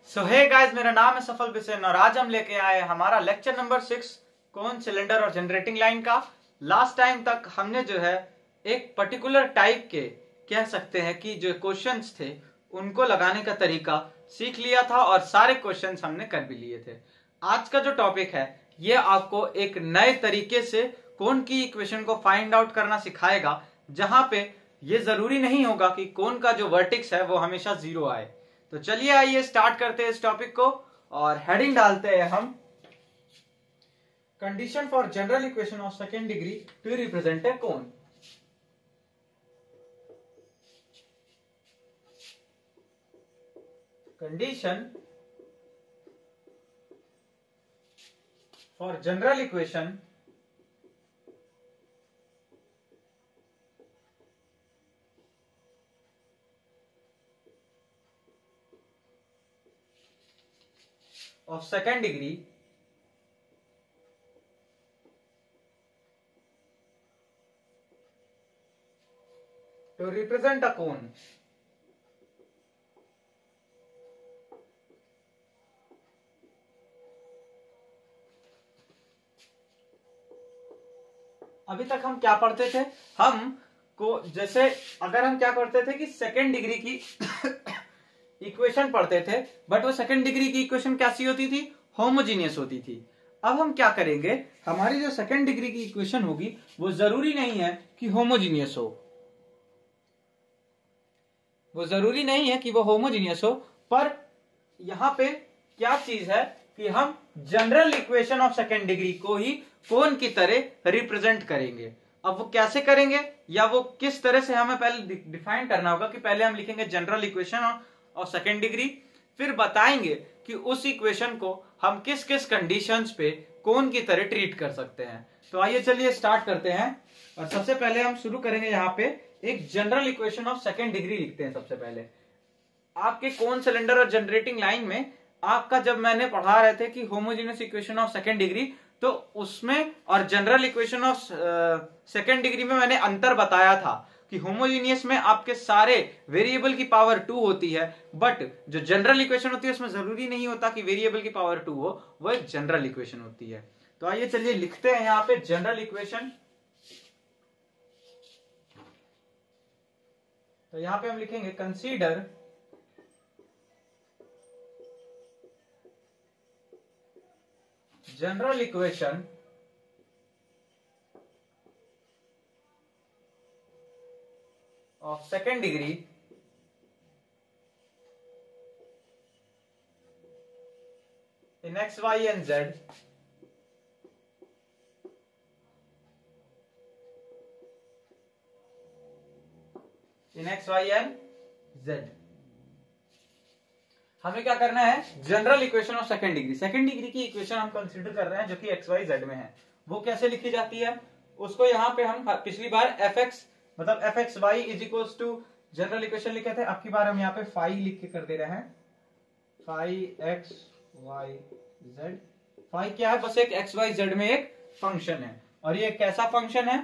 सो hey guys, मेरा नाम है सफल बिसेन और आज हम लेके आए हमारा लेक्चर नंबर 6 कोन, सिलेंडर और जनरेटिंग लाइन का। लास्ट टाइम तक हमने जो है एक पर्टिकुलर टाइप के कह सकते हैं कि जो क्वेश्चंस थे उनको लगाने का तरीका सीख लिया था और सारे क्वेश्चंस हमने कर भी लिए थे। आज का जो टॉपिक है ये आपको एक नए तरीके से कोन की इक्वेशन को फाइंड आउट करना सिखाएगा, जहां पे ये जरूरी नहीं होगा कि कोन का जो वर्टेक्स है वो हमेशा जीरो आए। तो चलिए आइए स्टार्ट करते हैं इस टॉपिक को और हेडिंग डालते हैं हम condition for general equation of second degree to represent a cone. Condition for general equation of second degree to represent a cone। अभी तक हम क्या पढ़ते थे, हम को जैसे अगर हम क्या करते थे कि सेकेंड डिग्री की इक्वेशन पढ़ते थे, बट वो सेकंड डिग्री की इक्वेशन कैसी होती थी? होमोजीनियस होती थी। अब हम क्या करेंगे, हमारी जो सेकंड डिग्री की इक्वेशन होगी वो जरूरी नहीं है कि होमोजीनियस हो, वो जरूरी नहीं है कि वो होमोजीनियस हो, पर यहां पे क्या चीज है कि हम general equation of second degree को ही कोन की तरह रिप्रेजेंट करेंगे। अब वो कैसे करेंगे या वो किस तरह से हमें पहले डिफाइन करना होगा कि पहले हम लिखेंगे जनरल इक्वेशन और सेकेंड डिग्री, फिर बताएंगे कि उस इक्वेशन को हम किस किस कंडीशंस पे कोन की तरह ट्रीट कर सकते हैं। तो आइए चलिए स्टार्ट करते हैं और सबसे पहले हम शुरू करेंगे यहाँ पे एक general equation of second degree लिखते हैं। सबसे पहले आपके कोन, सिलेंडर और जनरेटिंग लाइन में आपका जब मैंने पढ़ा रहे थे कि homogeneous equation of second degree, तो उसमें और general equation of second degree में मैंने अंतर बताया था कि होमोजीनियस में आपके सारे वेरिएबल की पावर 2 होती है, बट जो जनरल इक्वेशन होती है उसमें जरूरी नहीं होता कि वेरिएबल की पावर 2 हो, वो एक जनरल इक्वेशन होती है। तो आइए चलिए लिखते हैं यहां पे जनरल इक्वेशन। तो यहां पे हम लिखेंगे consider general equation of second degree in x, y and z in x, y and z। हमें क्या करना है, general equation of second degree. Second degree की इक्वेशन हम कंसीडर कर रहे हैं जो कि एक्स वाई जेड में है। वो कैसे लिखी जाती है, उसको यहाँ पे हम पिछली बार एफ एक्स मतलब f x y is equal to general equation लिखे थे। अब की बार हम यहाँ पे फाई लिख के कर दे रहे हैं, phi x y z. Phi क्या है, बस एक एक्स वाई जेड में एक फंक्शन है, और ये कैसा फंक्शन है,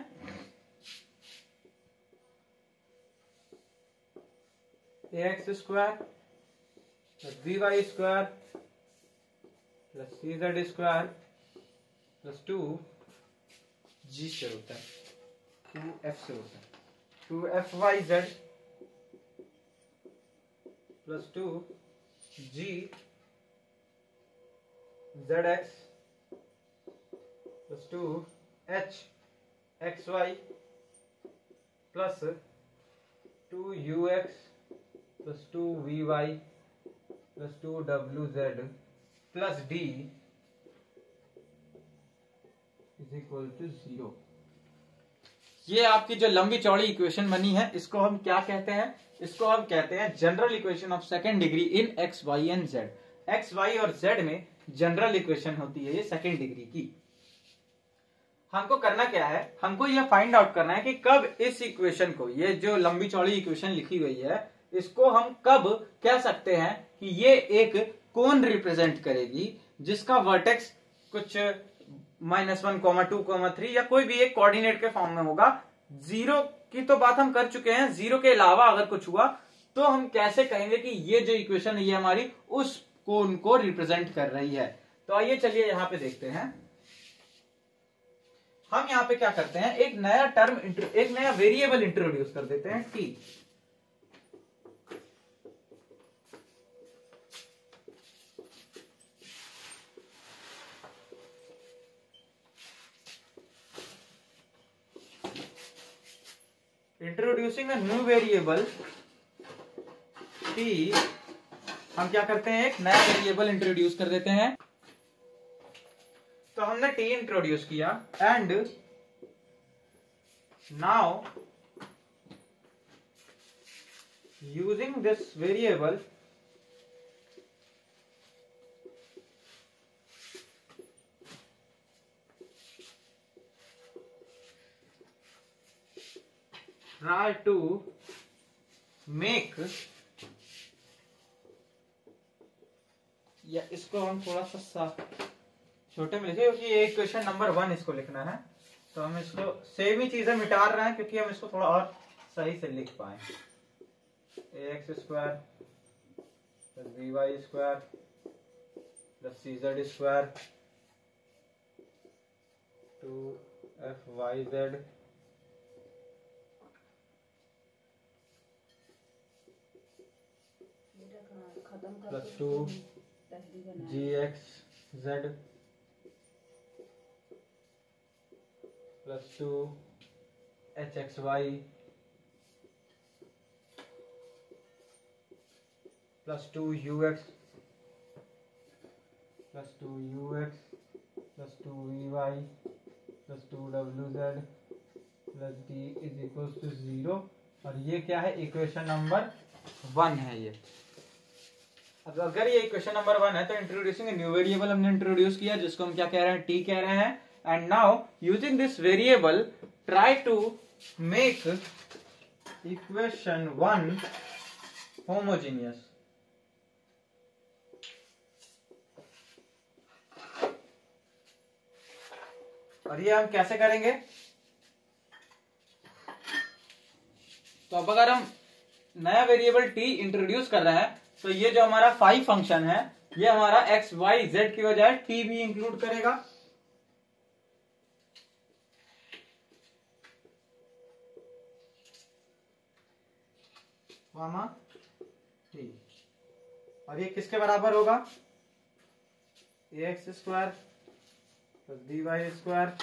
a x square plus b y square plus c z square plus 2 g से होता है, 2f से होता है, 2fyz plus 2g zx plus 2h xy plus 2ux plus 2vy plus 2wz plus d is equal to 0। ये आपकी जो लंबी चौड़ी इक्वेशन बनी है, इसको हम क्या कहते हैं, इसको हम कहते हैं general equation of second degree in x, y and z. X, y और जेड में जनरल इक्वेशन होती है ये सेकेंड डिग्री की। हमको करना क्या है, हमको ये फाइंड आउट करना है कि कब इस इक्वेशन को, ये जो लंबी चौड़ी इक्वेशन लिखी गई है, इसको हम कब कह सकते हैं कि ये एक कोन रिप्रेजेंट करेगी जिसका वर्टेक्स कुछ -1, -2, -3 या कोई भी एक कोऑर्डिनेट के फॉर्म में होगा। जीरो की तो बात हम कर चुके हैं, जीरो के अलावा अगर कुछ हुआ तो हम कैसे कहेंगे कि ये जो इक्वेशन है ये हमारी उस कोन को रिप्रेजेंट कर रही है। तो आइए चलिए यहां पे देखते हैं। हम यहां पे क्या करते हैं, एक नया टर्म, एक नया वेरिएबल इंट्रोड्यूस कर देते हैं, T. Introducing a new variable T, हम क्या करते हैं, एक नया वेरिएबल इंट्रोड्यूस कर देते हैं। तो हमने टी इंट्रोड्यूस किया, and now using this variable try to make, या इसको हम थोड़ा सा छोटे में लिखे क्योंकि ये क्वेश्चन नंबर 1 इसको लिखना है, तो हम इसको सेम ही चीजें मिटा रहे हैं क्योंकि हम इसको थोड़ा और सही से लिख पाए। ax square plus by square plus cz square 2fyz plus 2gxz plus 2hxy plus 2ux plus 2ux plus 2vy plus 2wz plus d is equal to 0। और ये क्या है, इक्वेशन नंबर 1 है ये। अब अगर ये इक्वेशन नंबर 1 है तो इंट्रोड्यूसिंग न्यू वेरिएबल हमने इंट्रोड्यूस किया जिसको हम क्या कह रहे हैं, टी कह रहे हैं। And now using this variable try to make equation 1 homogeneous. और ये हम कैसे करेंगे, तो अब अगर हम नया वेरिएबल टी इंट्रोड्यूस कर रहे हैं तो ये जो हमारा फाई फंक्शन है ये हमारा एक्स वाई जेड की बजाय टी भी इंक्लूड करेगा। वामा टी, और ये किसके बराबर होगा, x square plus d y square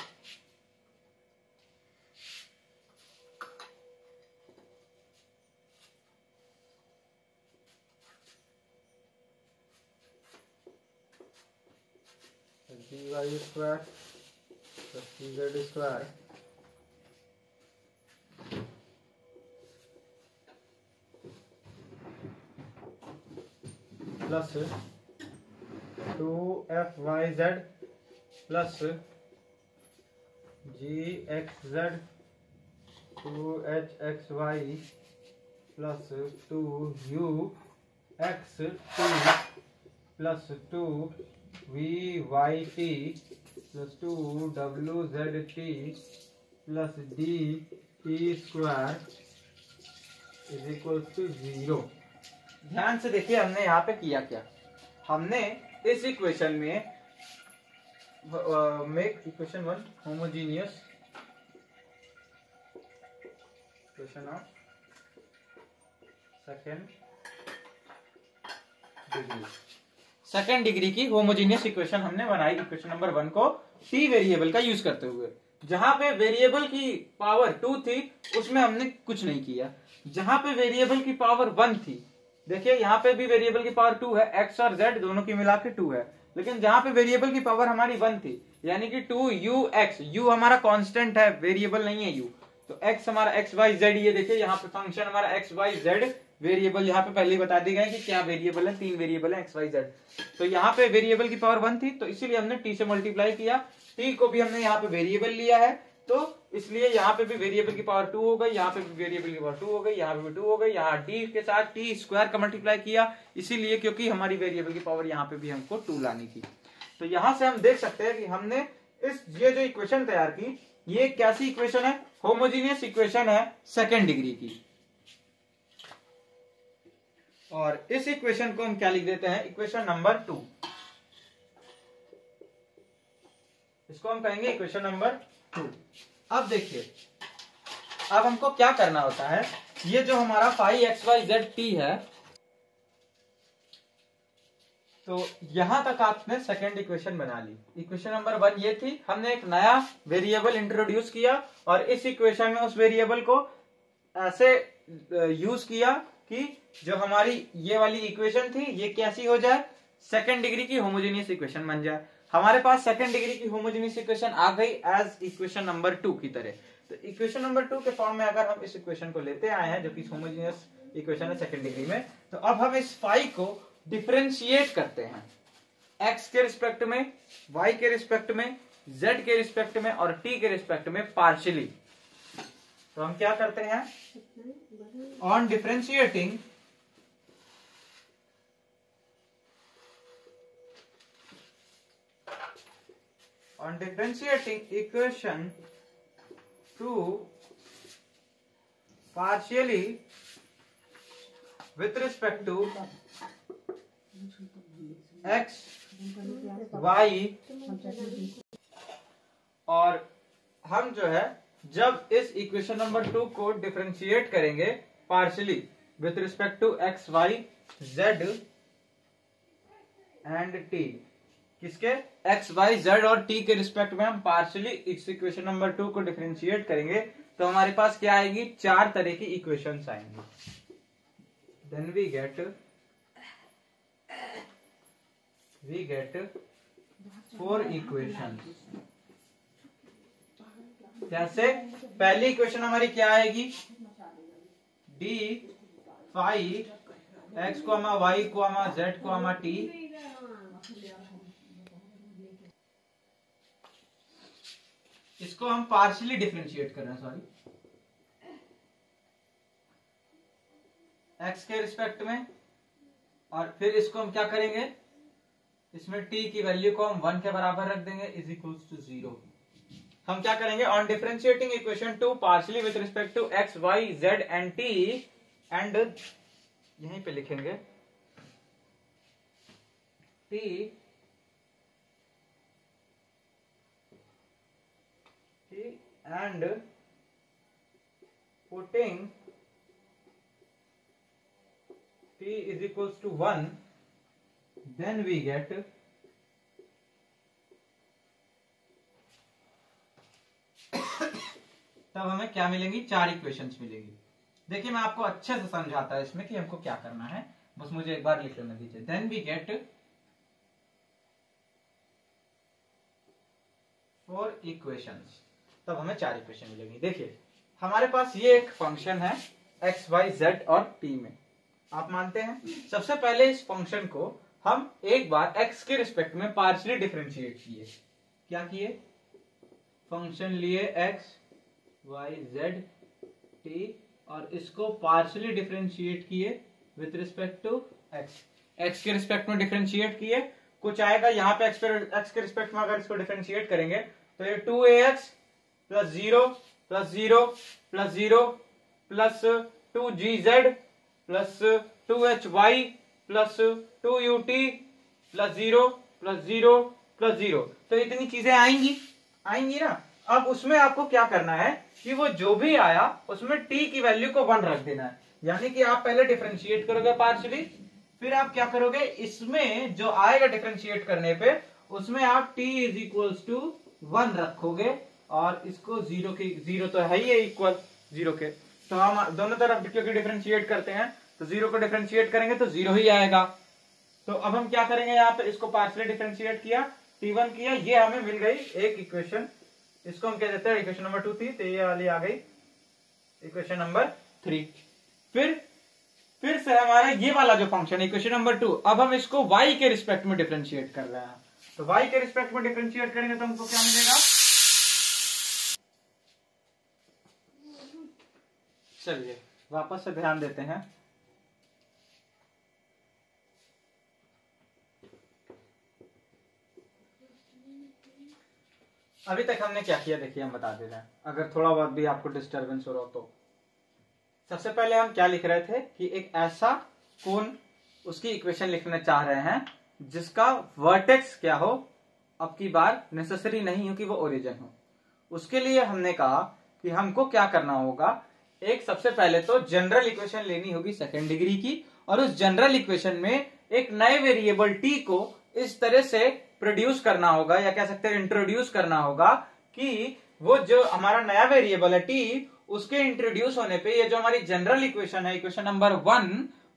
dy square plus cz square plus 2fyz plus gxz 2hxy plus 2ux2 plus 2vyt plus 2wzt plus dt square is equal to 0। ध्यान से देखिए हमने यहाँ पे किया क्या, हमने इस इक्वेशन में make equation 1 homogeneous, equation of second degree की होमोजीनियस इक्वेशन हमने बनाई इक्वेशन नंबर 1 को टी वेरिएबल का यूज करते हुए। जहां पे वेरिएबल की पावर 2 थी उसमें हमने कुछ नहीं किया, जहां पे वेरिएबल की पावर 1 थी, देखिए यहाँ पे भी वेरिएबल की पावर 2 है, एक्स और जेड दोनों की मिला के 2 है, लेकिन जहां पे वेरिएबल की पावर हमारी 1 थी यानी कि 2ux, u हमारा कांस्टेंट है, वेरिएबल नहीं है u, तो x हमारा एक्स वाई जेड, ये देखिए यहाँ पे फंक्शन हमारा एक्स वाई जेड, वेरिएबल यहाँ पे पहले ही बता दी गए कि क्या वेरिएबल है, 3 वेरिएबल है एक्स वाई जेड। तो यहाँ पे वेरिएबल की पावर 1 थी तो इसीलिए हमने t से मल्टीप्लाई किया, t को भी हमने यहाँ पे वेरिएबल लिया है तो इसलिए यहाँ पे भी वेरिएबल की पावर 2 हो गई, यहाँ पे भी वेरिएबल की पावर 2 हो गई, यहाँ पे भी 2 हो गई, यहाँ टी के साथ टी स्क्वायर का मल्टीप्लाई किया, इसीलिए क्योंकि हमारी वेरिएबल की पावर यहाँ पे भी हमको 2 लानी थी। तो यहां से हम देख सकते हैं कि हमने ये जो इक्वेशन तैयार की, ये कैसी इक्वेशन है, होमोजीनियस इक्वेशन है सेकेंड डिग्री की। और इस इक्वेशन को हम क्या लिख देते हैं, इक्वेशन नंबर 2। इसको हम कहेंगे इक्वेशन नंबर 2। अब देखिए, अब हमको क्या करना होता है, ये जो हमारा phi x y z t है, तो यहां तक आपने सेकेंड इक्वेशन बना ली। इक्वेशन नंबर 1 ये थी, हमने एक नया वेरिएबल इंट्रोड्यूस किया और इस इक्वेशन में उस वेरिएबल को ऐसे यूज किया कि जो हमारी ये वाली इक्वेशन थी ये कैसी हो जाए, सेकेंड डिग्री की होमोजेनियस इक्वेशन बन जाए। हमारे पास सेकेंड डिग्री की होमोजेनियस इक्वेशन आ गई एज इक्वेशन नंबर 2 की तरह। तो इक्वेशन नंबर 2 के फॉर्म में अगर हम इस इक्वेशन को लेते आए हैं जो कि होमोजेनियस इक्वेशन है सेकेंड डिग्री में, तो अब हम इस फाई को डिफरेंशिएट करते हैं x के रिस्पेक्ट में, y के रिस्पेक्ट में, z के रिस्पेक्ट में और t के रिस्पेक्ट में पार्शियली। तो हम क्या करते हैं, on differentiating equation 2 partially with respect to x y, और हम जो है जब इस इक्वेशन नंबर 2 को डिफरेंशिएट करेंगे partially with respect to x y z and t, किसके, एक्स वाई जेड और टी के रिस्पेक्ट में हम पार्शियली इस इक्वेशन नंबर 2 को डिफरेंशिएट करेंगे, तो हमारे पास क्या आएगी, 4 तरह की इक्वेशंस आएंगी। Then we get 4 equations. जैसे पहली इक्वेशन हमारी क्या आएगी, d phi x comma y comma z comma t इसको हम पार्शियली डिफरेंशिएट कर रहे हैं, सॉरी, एक्स के रिस्पेक्ट में, और फिर इसको हम क्या करेंगे, इसमें t की वैल्यू को हम 1 के बराबर रख देंगे इज इक्वल्स टू 0। हम क्या करेंगे, on differentiating equation 2 partially with respect to x y z and t, and यहीं पे लिखेंगे t and putting t is equals to 1, then we get तब हमें क्या मिलेंगी, 4 इक्वेशंस मिलेंगी। देखिए मैं आपको अच्छे से समझाता है इसमें कि हमको क्या करना है, बस मुझे एक बार लिख लेना दीजिए। देन वी गेट 4 इक्वेशंस, तब हमें 4 इक्वेशन मिलेंगी। देखिए हमारे पास ये एक फंक्शन है एक्स वाई जेड और टी में, आप मानते हैं। सबसे पहले इस फंक्शन को हम एक बार एक्स के रिस्पेक्ट में पार्शियली डिफरेंशिएट किए। क्या किए, फंक्शन लिए एक्स वाई जेड टी और इसको पार्शियली डिफरेंशिएट किए with respect to x. X के रिस्पेक्ट में डिफरेंशिएट किए, कुछ आएगा यहाँ पे एक्स के रिस्पेक्ट में अगर इसको डिफरेंशिएट करेंगे तो ये 2ax plus 0 plus 0 plus 0 plus 2gz plus 2hy plus 2ut plus 0 plus 0 plus 0, तो इतनी चीजें आएंगी ना। अब उसमें आपको क्या करना है कि वो जो भी आया उसमें t की वैल्यू को 1 रख देना है, यानी कि आप पहले डिफरेंशिएट करोगे पार्शियली, फिर आप क्या करोगे, इसमें जो आएगा डिफरेंशिएट करने पे उसमें आप t इज इक्वल्स टू 1 रखोगे और इसको 0 तो है ही इक्वल 0 के, तो हम दोनों तरफ क्योंकि डिफरेंशिएट करते हैं तो 0 को डिफरेंशिएट करेंगे तो 0 ही आएगा। तो अब हम क्या करेंगे, यहाँ पे इसको पार्शियली डिफरेंशिएट किया, t1 किया, ये हमें मिल गई एक इक्वेशन, इसको हम कह देते हैं इक्वेशन नंबर 2 थी, तो ये वाली आ गई इक्वेशन नंबर 3। फिर से हमारा ये वाला जो फंक्शन इक्वेशन नंबर 2, अब हम इसको y के रिस्पेक्ट में डिफरेंशिएट कर रहे हैं, तो y के रिस्पेक्ट में डिफरेंशिएट करेंगे तो हमको क्या मिलेगा, चलिए वापस से ध्यान देते हैं। अभी तक हमने क्या किया देखिए, हम बता दे रहे हैं, अगर थोड़ा बहुत भी आपको डिस्टरबेंस हो रहा हो तो। सबसे पहले हम क्या लिख रहे थे कि एक ऐसा कोन उसकी इक्वेशन लिखना चाह रहे हैं जिसका वर्टेक्स क्या हो, अब की बार नेसेसरी नहीं हो कि वो ओरिजिन हो। उसके लिए हमने कहा कि हमको क्या करना होगा, एक सबसे पहले तो जनरल इक्वेशन लेनी होगी सेकेंड डिग्री की, और उस जनरल इक्वेशन में एक नए वेरिएबल टी को इस तरह से प्रोड्यूस करना होगा, या कह सकते हैं इंट्रोड्यूस करना होगा, कि वो जो हमारा नया वेरिएबल है टी, उसके इंट्रोड्यूस होने पे ये जो हमारी जनरल इक्वेशन है, इक्वेशन नंबर 1,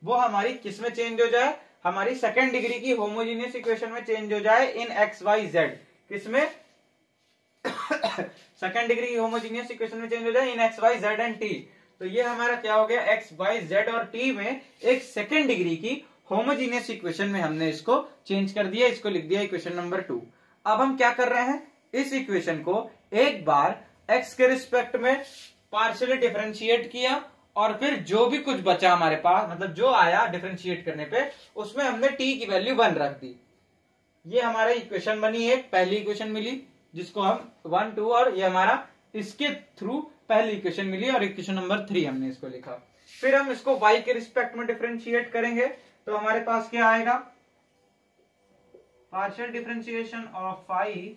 वो हमारी किस में चेंज हो जाए, हमारी सेकेंड डिग्री की होमोजीनियस इक्वेशन में चेंज हो जाए इन एक्स वाई जेड। किसमें? सेकेंड डिग्री की होमोजीनियस इक्वेशन में चेंज हो जाए in x y z and t. तो ये हमारा क्या हो गया, एक्स वाई जेड और टी में एक सेकेंड डिग्री की होमोजीनियस इक्वेशन में हमने इसको चेंज कर दिया, इसको लिख दिया इक्वेशन नंबर 2। अब हम क्या कर रहे हैं, इस इक्वेशन को एक बार एक्स के रिस्पेक्ट में पार्शियली डिफरेंशिएट किया, और फिर जो भी कुछ बचा हमारे पास, मतलब जो आया डिफरेंशिएट करने पे, उसमें हमने टी की वैल्यू 1 रख दी। ये हमारा इक्वेशन बनी, एक पहली इक्वेशन मिली जिसको हम 1 2, और ये हमारा इसके थ्रू पहली इक्वेशन मिली, और इक्वेशन नंबर 3 हमने इसको लिखा। फिर हम इसको y के रिस्पेक्ट में डिफरेंशिएट करेंगे, तो हमारे पास क्या आएगा, partial differentiation of y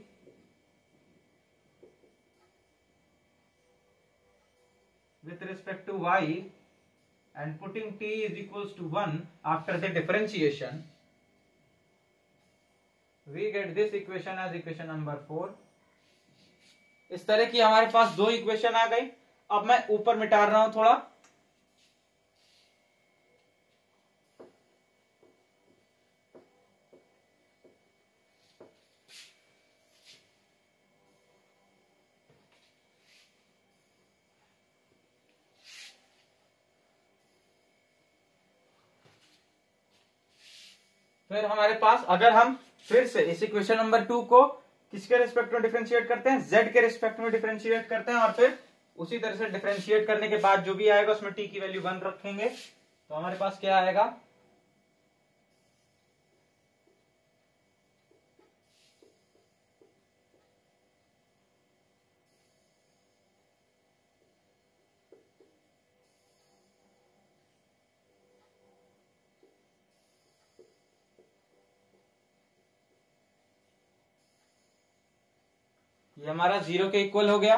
with respect to y and putting t is equals to 1 after the differentiation, we get this equation as equation number 4। इस तरह की हमारे पास दो इक्वेशन आ गई। अब मैं ऊपर मिटा रहा हूं थोड़ा, फिर हमारे पास अगर हम फिर से इस इक्वेशन नंबर 2 को किसके रिस्पेक्ट में डिफरेंशिएट करते हैं, z के रिस्पेक्ट में डिफरेंशिएट करते हैं, और फिर उसी तरह से डिफरेंशिएट करने के बाद जो भी आएगा उसमें t की वैल्यू 1 रखेंगे, तो हमारे पास क्या आएगा, ये हमारा 0 के इक्वल हो गया।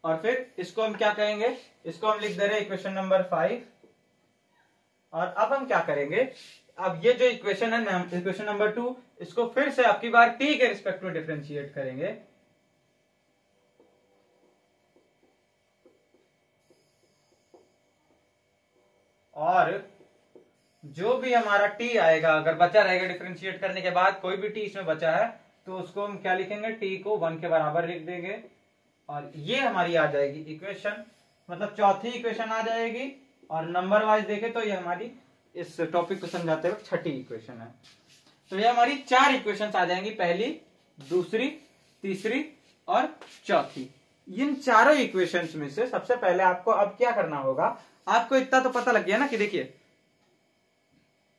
और फिर इसको हम क्या कहेंगे, इसको हम लिख दे रहे हैं इक्वेशन नंबर 5। और अब हम क्या करेंगे, अब ये जो इक्वेशन है इक्वेशन नंबर 2, इसको फिर से आपकी बार t के रिस्पेक्ट में डिफरेंशिएट करेंगे, और जो भी हमारा t आएगा, अगर बचा रहेगा डिफरेंशिएट करने के बाद, कोई भी t इसमें बचा है, तो उसको हम क्या लिखेंगे, t को 1 के बराबर लिख देंगे, और ये हमारी आ जाएगी इक्वेशन, मतलब चौथी इक्वेशन आ जाएगी। और नंबर वाइज देखें तो ये हमारी इस टॉपिक को समझाते वक्त छठी इक्वेशन है। तो ये हमारी 4 इक्वेशंस आ जाएंगी, पहली, दूसरी, तीसरी और चौथी। इन चारों इक्वेशंस में से सबसे पहले आपको अब क्या करना होगा, आपको इतना तो पता लग गया ना कि देखिए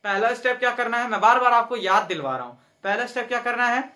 पहला स्टेप क्या करना है, मैं बार बार आपको याद दिलवा रहा हूं। पहला स्टेप क्या करना है,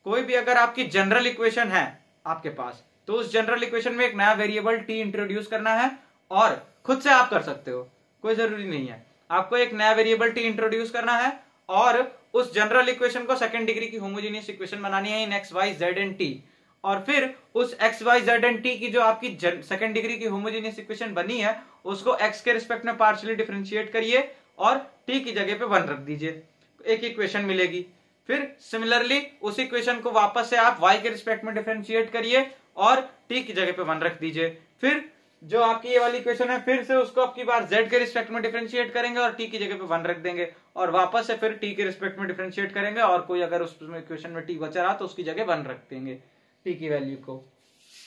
कोई भी अगर आपकी जनरल इक्वेशन है आपके पास, तो उस जनरल इक्वेशन में एक नया वेरिएबल टी इंट्रोड्यूस करना है, और खुद से आप कर सकते हो, कोई जरूरी नहीं है, आपको एक नया वेरिएबल टी इंट्रोड्यूस करना है, और उस जनरल इक्वेशन को सेकंड डिग्री की होमोजेनियस इक्वेशन बनानी है in x y z and t. और फिर उस x y z and t की जो आपकी सेकंड डिग्री की होमोजेनियस इक्वेशन बनी है, उसको एक्स के रिस्पेक्ट में पार्शियली डिफरेंशिएट करिए, और टी की जगह पे 1 रख दीजिए, एक इक्वेशन मिलेगी। फिर सिमिलरली उस इक्वेशन को वापस से आप y के रिस्पेक्ट में डिफरेंशिएट करिए, और t की जगह पे 1 रख दीजिए। फिर जो आपकी ये वाली इक्वेशन है, फिर से उसको आपकी बार z के रिस्पेक्ट में डिफरेंशिएट करेंगे, और t की जगह पे 1 रख देंगे, और वापस से फिर t के रिस्पेक्ट में डिफरेंशिएट करेंगे, और कोई अगर उस इक्वेशन में t बचा रहा तो उसकी जगह 1 रख देंगे t की वैल्यू को।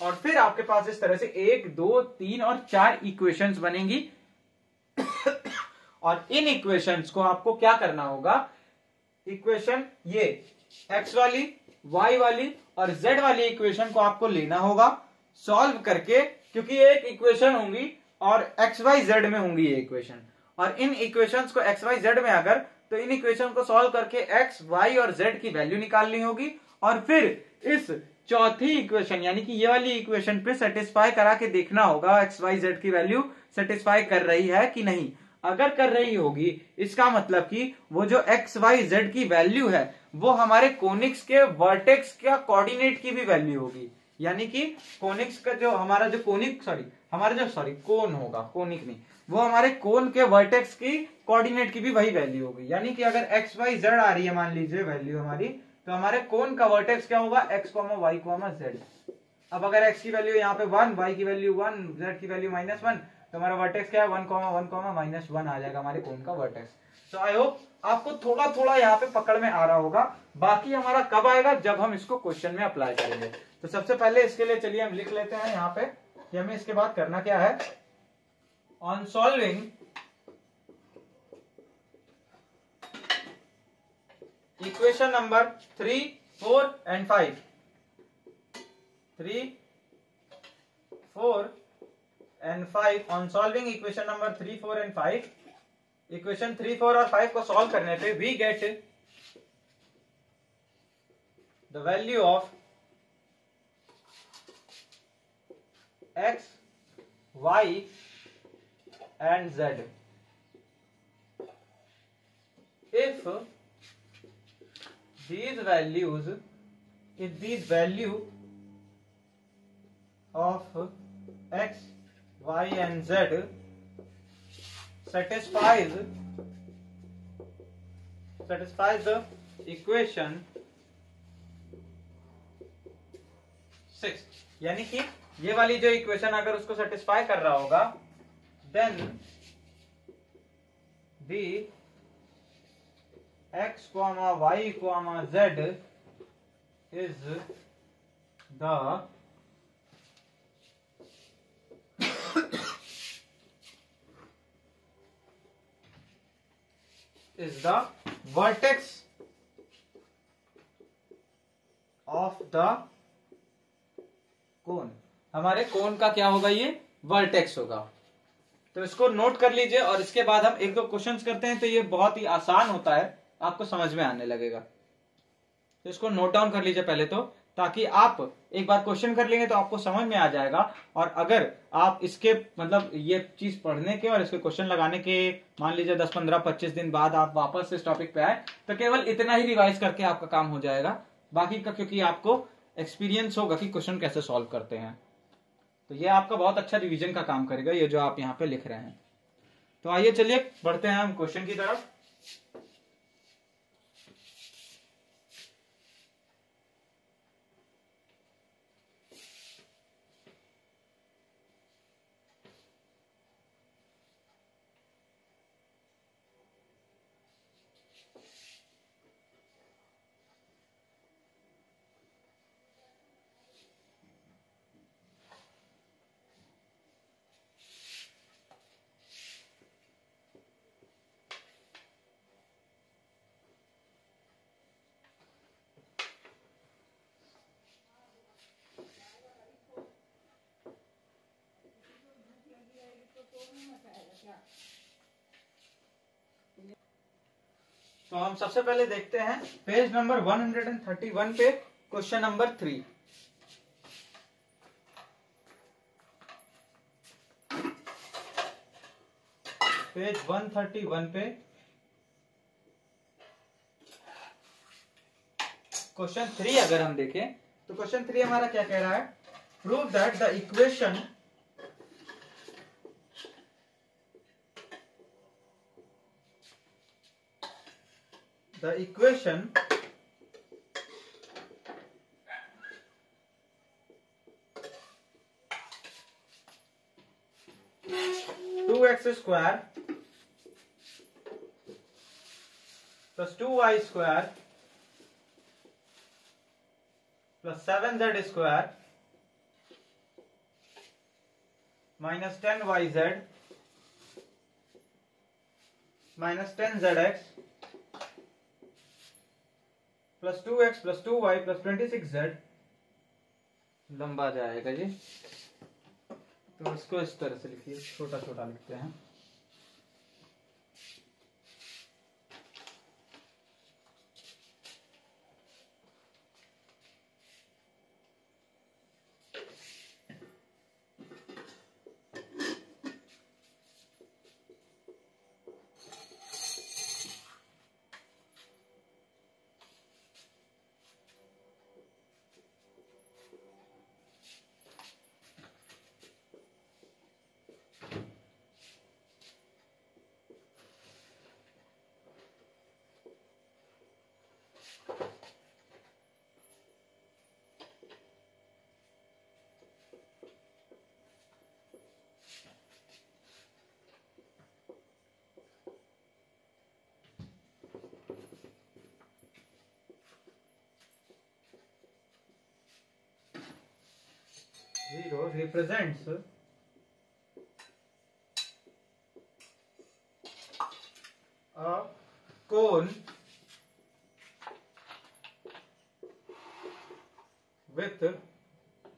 और फिर आपके पास इस तरह से 1 2 3 और 4 इक्वेशंस बनेंगी। और इन इक्वेशंस को आपको क्या करना होगा, इक्वेशन ये x वाली, y वाली और z वाली इक्वेशन को आपको लेना होगा सॉल्व करके, क्योंकि ये एक इक्वेशन होंगी और एक्स वाई जेड में होंगी ये इक्वेशन, और इन इक्वेशंस को एक्स वाई जेड में अगर, तो इन इक्वेशन को सॉल्व करके एक्स वाई और जेड की वैल्यू निकालनी होगी, और फिर इस चौथी इक्वेशन यानी कि ये वाली इक्वेशन पे सेटिस्फाई करा के देखना होगा एक्स वाई जेड की वैल्यू सेटिस्फाई कर रही है कि नहीं। अगर कर रही होगी, इसका मतलब कि वो जो एक्स वाई जेड की वैल्यू है वो हमारे कोनिक्स के वर्टेक्स का कोऑर्डिनेट की भी वैल्यू होगी। यानी कि कोनिक्स का जो हमारा जो कोनिक कोन होगा, कोनिक नहीं, वो हमारे कोन के वर्टेक्स की कोऑर्डिनेट की भी वही वैल्यू होगी। यानी कि अगर एक्स वाई जेड आ रही है मान लीजिए वैल्यू हमारी, तो हमारे कोन का वर्टेक्स क्या होगा, एक्स वाई जेड। अब अगर x की वैल्यू यहाँ पे 1, y की वैल्यू 1, z की वैल्यू -1, तो हमारा वर्टेक्स क्या है 1, 1, -1 आ जाएगा हमारे कोन का वर्टेक्स। तो आई होप आपको थोड़ा थोड़ा यहाँ पे पकड़ में आ रहा होगा। बाकी हमारा कब आएगा, जब हम इसको क्वेश्चन में अप्लाई करेंगे। तो सबसे पहले इसके लिए चलिए हम लिख लेते हैं यहाँ पे कि हमें इसके बाद करना क्या है। On solving equation number 3, 4 and 5, 3, 4 and 5, on solving equation number 3, 4 and 5, equation 3, 4 और 5 को सॉल्व करने पे we get the value of x, y and z if these values, if these value of x, y and z satisfies the equation 6, यानी कि ये वाली जो equation अगर उसको सेटिस्फाई कर रहा होगा, then the x, y, z is the vertex of the cone. हमारे कोन का क्या होगा, ये वर्टेक्स होगा। तो इसको नोट कर लीजिए और इसके बाद हम एक दो क्वेश्चंस करते हैं, तो ये बहुत ही आसान होता है, आपको समझ में आने लगेगा। तो इसको नोट डाउन कर लीजिए पहले तो, ताकि आप एक बार क्वेश्चन कर लेंगे तो आपको समझ में आ जाएगा। और अगर आप इसके मतलब ये चीज पढ़ने के और इसके क्वेश्चन लगाने के मान लीजिए 10, 15, 25 दिन बाद आप वापस इस टॉपिक पे आए, तो केवल इतना ही रिवाइज करके आपका काम हो जाएगा। बाकी का क्योंकि आपको एक्सपीरियंस होगा कि क्वेश्चन कैसे सॉल्व करते हैं, तो ये आपका बहुत अच्छा रिवीजन का काम करेगा, ये जो आप यहाँ पे लिख रहे हैं। तो आइए चलिए बढ़ते हैं हम क्वेश्चन की तरफ। तो हम सबसे पहले देखते हैं पेज नंबर 131 पे क्वेश्चन नंबर 3। पेज 131 पे क्वेश्चन 3 अगर हम देखें तो क्वेश्चन 3 हमारा क्या कह रहा है, prove that the equation two x square plus 2y square plus 7z square minus 10yz minus 10zx plus 2x plus 2y plus 26z लंबा जाएगा जी। तो इसको इस तरह से लिखिए, छोटा छोटा लिखते हैं। so represents a cone with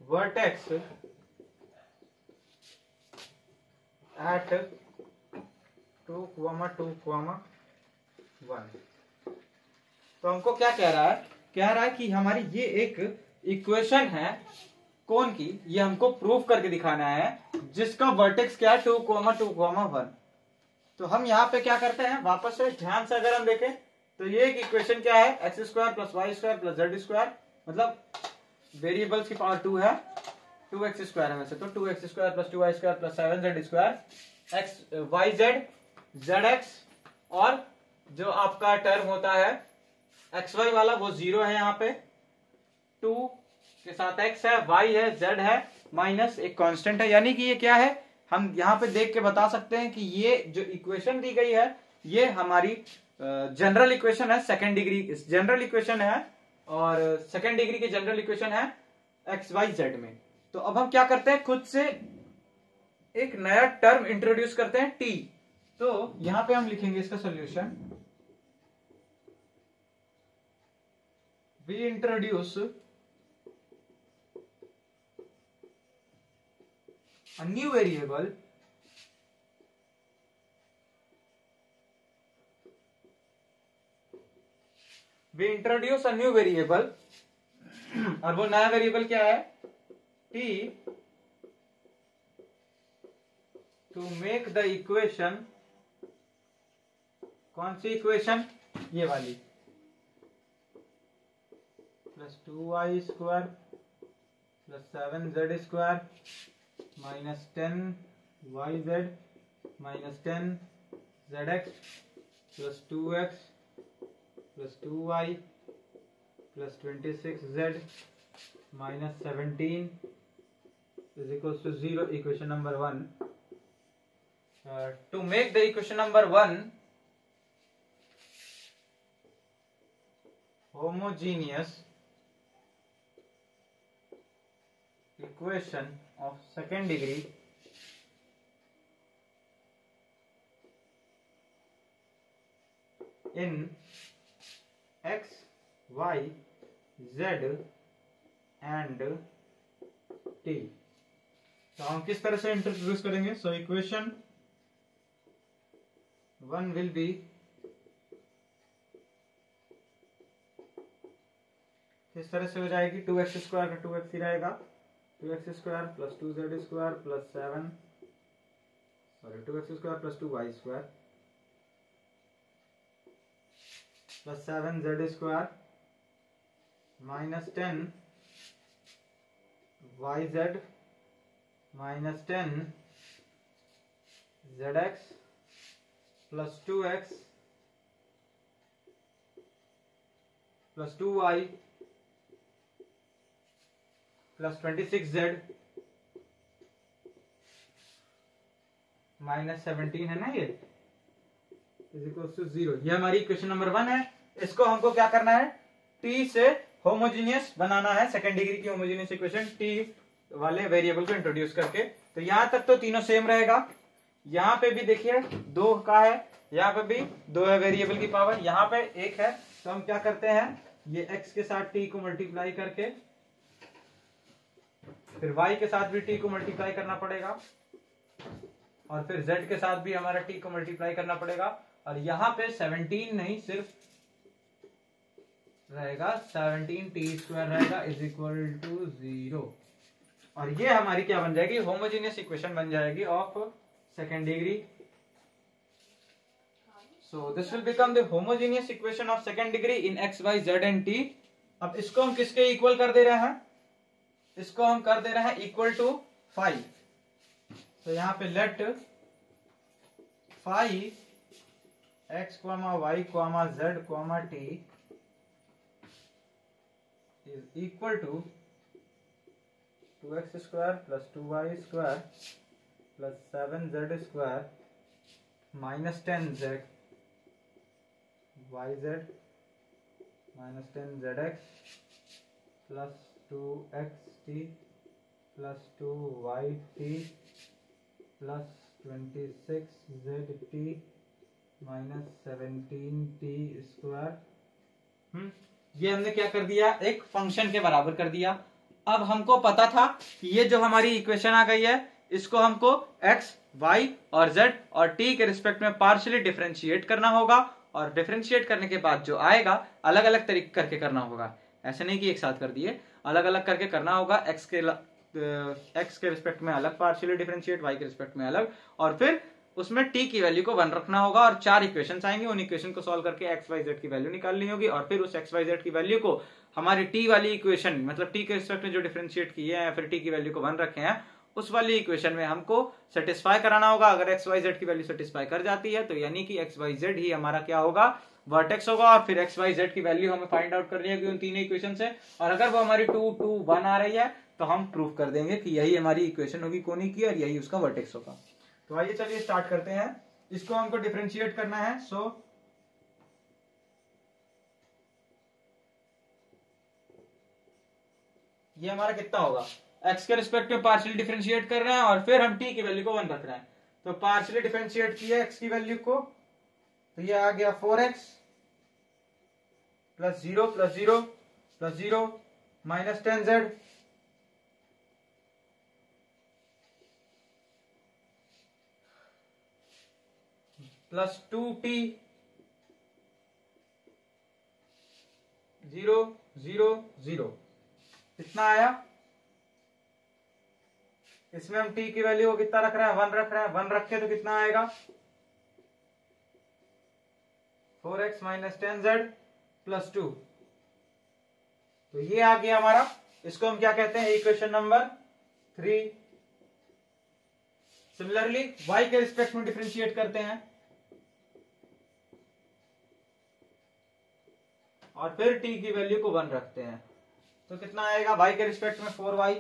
vertex at 2, 2, 1। तो हमको क्या कह रहा है? कह रहा है कि हमारी ये एक इक्वेशन है कौन की, ये हमको प्रूव करके दिखाना है, जिसका वर्टेक्स क्या है 2, 2, 1। तो हम यहाँ पे क्या करते हैं, वापस से ध्यान से अगर हम देखें तो ये एक इक्वेशन क्या है, x² + y² + z², मतलब वेरिएबल्स की पावर 2 है, 2x² है वैसे तो, 2x² + 2y² + 7z², x yz zx, और जो आपका टर्म होता है xy वाला वो 0 है, यहाँ पे 2 के साथ x है, y है, z है, माइनस एक कांस्टेंट है। यानी कि ये क्या है, हम यहाँ पे देख के बता सकते हैं कि ये जो इक्वेशन दी गई है ये हमारी जनरल इक्वेशन है, सेकेंड डिग्री जनरल इक्वेशन है, और सेकेंड डिग्री की जनरल इक्वेशन है एक्स वाई जेड में। तो अब हम क्या करते हैं, खुद से एक नया टर्म इंट्रोड्यूस करते हैं t। तो यहां पे हम लिखेंगे इसका solution, we introduce a new variable और वो नया वेरिएबल क्या है, t, to make the equation, कौन सी इक्वेशन, ये वाली, +2y² + 7z² -10yz -10zx + 2x + 2y + 26z -17 = 0, equation number 1। To make the equation number 1 homogeneous equation of second degree in x, y, z and t। तो हम किस तरह से introduce करेंगे, सो इक्वेशन 1 विल बी, किस तरह से हो जाएगी, 2x² का 2x ही रहेगा, 2x² + 2z² + 7, sorry 2x² + 2y² + 7z² -10 yz -10 zx + 2x + 2y + 26z -17 है ना, ये = 0। ये हमारी इक्वेशन नंबर 1 है। इसको हमको क्या करना है, t से होमोजीनियस बनाना है, सेकेंड डिग्री की होमोजीनियस इक्वेशन t वाले वेरिएबल को इंट्रोड्यूस करके। तो यहां तक तो तीनों सेम रहेगा, यहाँ पे भी देखिए 2 का है, यहाँ पे भी 2 है वेरिएबल की पावर, यहाँ पे 1 है। तो हम क्या करते हैं, ये x के साथ t को मल्टीप्लाई करके, फिर y के साथ भी t को मल्टीप्लाई करना पड़ेगा, और फिर z के साथ भी हमारा t को मल्टीप्लाई करना पड़ेगा, और यहाँ पे 17 नहीं सिर्फ रहेगा 17t² रहेगा = 0। और ये हमारी क्या बन जाएगी, होमोजेनियस इक्वेशन बन जाएगी of second degree. So this will become the homogeneous equation of second degree in x, y, z and t। अब इसको हम किसके इक्वल कर दे रहे हैं, इसको हम कर दे रहे हैं इक्वल टू 5। तो यहाँ पे late 5 x, y, z, t is equal to 2x² + 2y² + 7z² -10z yz -10zx + 2xt plus 2y_t plus 26z_t minus 17t²। ये हमने क्या कर दिया, एक फंक्शन के बराबर कर दिया। अब हमको पता था कि ये जो हमारी इक्वेशन आ गई है, इसको हमको x, y और z और t के रिस्पेक्ट में पार्शियली डिफरेंशिएट करना होगा, और डिफरेंशिएट करने के बाद जो आएगा अलग अलग तरीके करके करना होगा। ऐसे नहीं कि एक साथ कर दिए, अलग अलग करके करना होगा। x के रिस्पेक्ट में अलग पार्शियली डिफरेंशिएट, y के रिस्पेक्ट में अलग, और फिर उसमें t की वैल्यू को 1 रखना होगा, और 4 इक्वेशंस आएंगे। उन इक्वेशन को सॉल्व करके x y z की वैल्यू निकालनी होगी, और फिर उस x y z की वैल्यू को हमारी t वाली इक्वेशन, मतलब t के रिस्पेक्ट में जो डिफरेंशिएट किए हैं, फिर t की वैल्यू को 1 रखे हैं, उस वाली इक्वेशन में हमको सेटिस्फाई कराना होगा। अगर x y z की वैल्यू सेटिस्फाई कर जाती है तो यानी कि x y z ही हमारा क्या होगा, वर्टेक्स होगा। और फिर x y z की वैल्यू हमें फाइंड आउट करनी है उन तीनों इक्वेशन से, और अगर वो हमारी 2 2 1 आ रही है तो हम प्रूव कर देंगे कि यही हमारी इक्वेशन होगी कोनी की, और यही उसका वर्टेक्स होगा। तो आइए चलिए स्टार्ट करते हैं। इसको हमको डिफरेंशिएट करना है। सो ये हमारा कितना होगा, x के रिस्पेक्ट में पार्शियली डिफरेंशिएट कर रहे हैं, और फिर हम t की वैल्यू को 1 रख रहे हैं। तो पार्शियली डिफरेंशिएट किया x की वैल्यू को, तो ये आ गया 4x plus 0 plus 0 plus 0 minus 10z plus 2t 0 0 0। कितना आया, इसमें हम t की वैल्यू को कितना रख रहे हैं, 1 रख रहे हैं। 1 रखे तो कितना आएगा, 4x माइनस 10z प्लस 2। तो ये आ गया हमारा, इसको हम क्या कहते हैं, इक्वेशन नंबर 3। सिमिलरली y के रिस्पेक्ट में डिफरेंशिएट करते हैं, और फिर t की वैल्यू को 1 रखते हैं, तो कितना आएगा, y के रिस्पेक्ट में 4y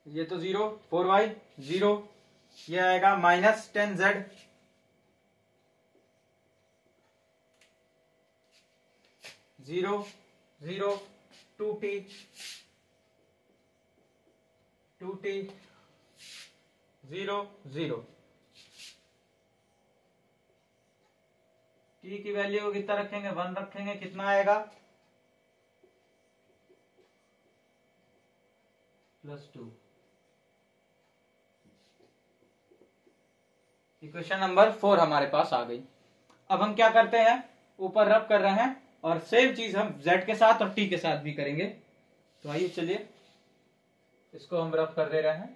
ये तो 0, 4y 0, ये आएगा माइनस 10z 0 0 2t 0 0। t की वैल्यू को कितना रखेंगे, 1 रखेंगे, कितना आएगा, प्लस 2। इक्वेशन नंबर 4 हमारे पास आ गई। अब हम क्या करते हैं, ऊपर रब कर रहे हैं, और सेम चीज हम z के साथ और t के साथ भी करेंगे। तो आइए चलिए इसको हम रब कर दे रहे हैं।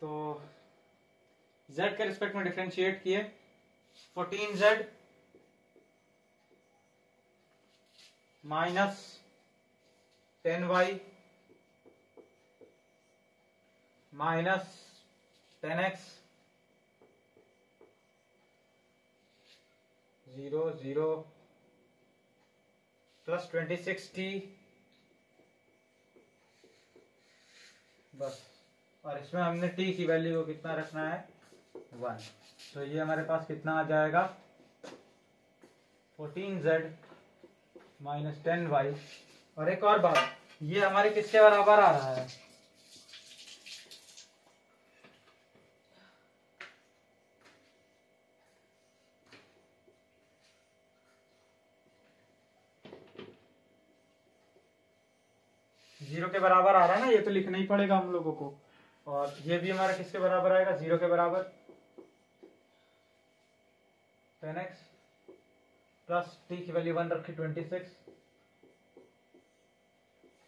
तो z के रिस्पेक्ट में डिफरेंशिएट किए, 14z minus 10y minus 10x 0 0 plus 26t, बस। और इसमें हमने t की वैल्यू को कितना रखना है, 1। तो ये हमारे पास कितना आ जाएगा, 14z माइनस 10y। और एक और बात, ये हमारे किसके बराबर आ रहा है, जीरो के बराबर आ रहा है ना, ये तो लिखना ही पड़ेगा हम लोगों को। और ये भी हमारा किसके बराबर आएगा, 0 के बराबर, 10x प्लस t की वैल्यू 1 रखी 26।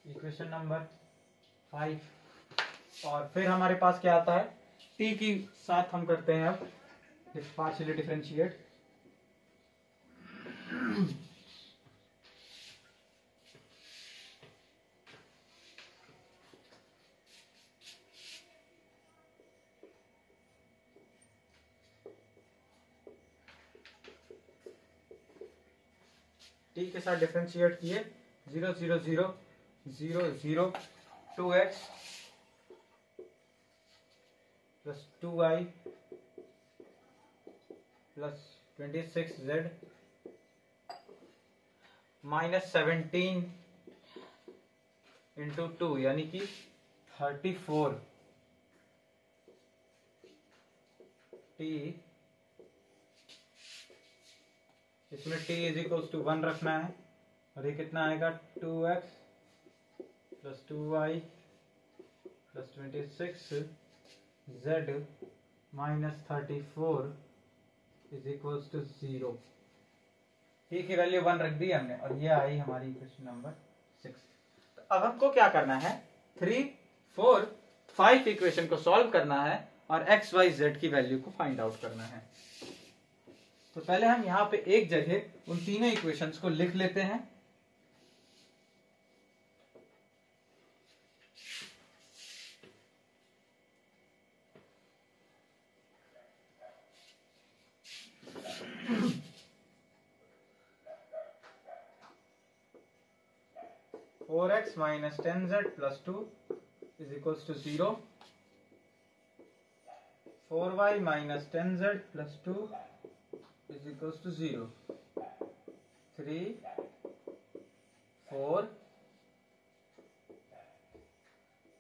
Equation number 5। और फिर हमारे पास क्या आता है, t की साथ हम करते हैं अब if partially differentiate t के साथ डिफरेंशिएट किए 0 0 0 0 0 2x plus 2y plus 26z minus 17 into 2 यानी कि 34 t, इसमें t इज इक्वल टू 1 रखना है और ये कितना आएगा 2x plus 2y plus 26z minus 34 is equal to 0। t की वैल्यू 1 रख दी हमने और ये आई हमारी इक्वेशन नंबर 6। तो अब हमको क्या करना है 3, 4, 5 इक्वेशन को सॉल्व करना है और x, y, z की वैल्यू को फाइंड आउट करना है। तो पहले हम यहाँ पे एक जगह उन तीनों इक्वेशंस को लिख लेते हैं। Four x minus 10z plus 2 is equal to 0, 4y minus 10z plus 2 is equals to 0, 3, 4,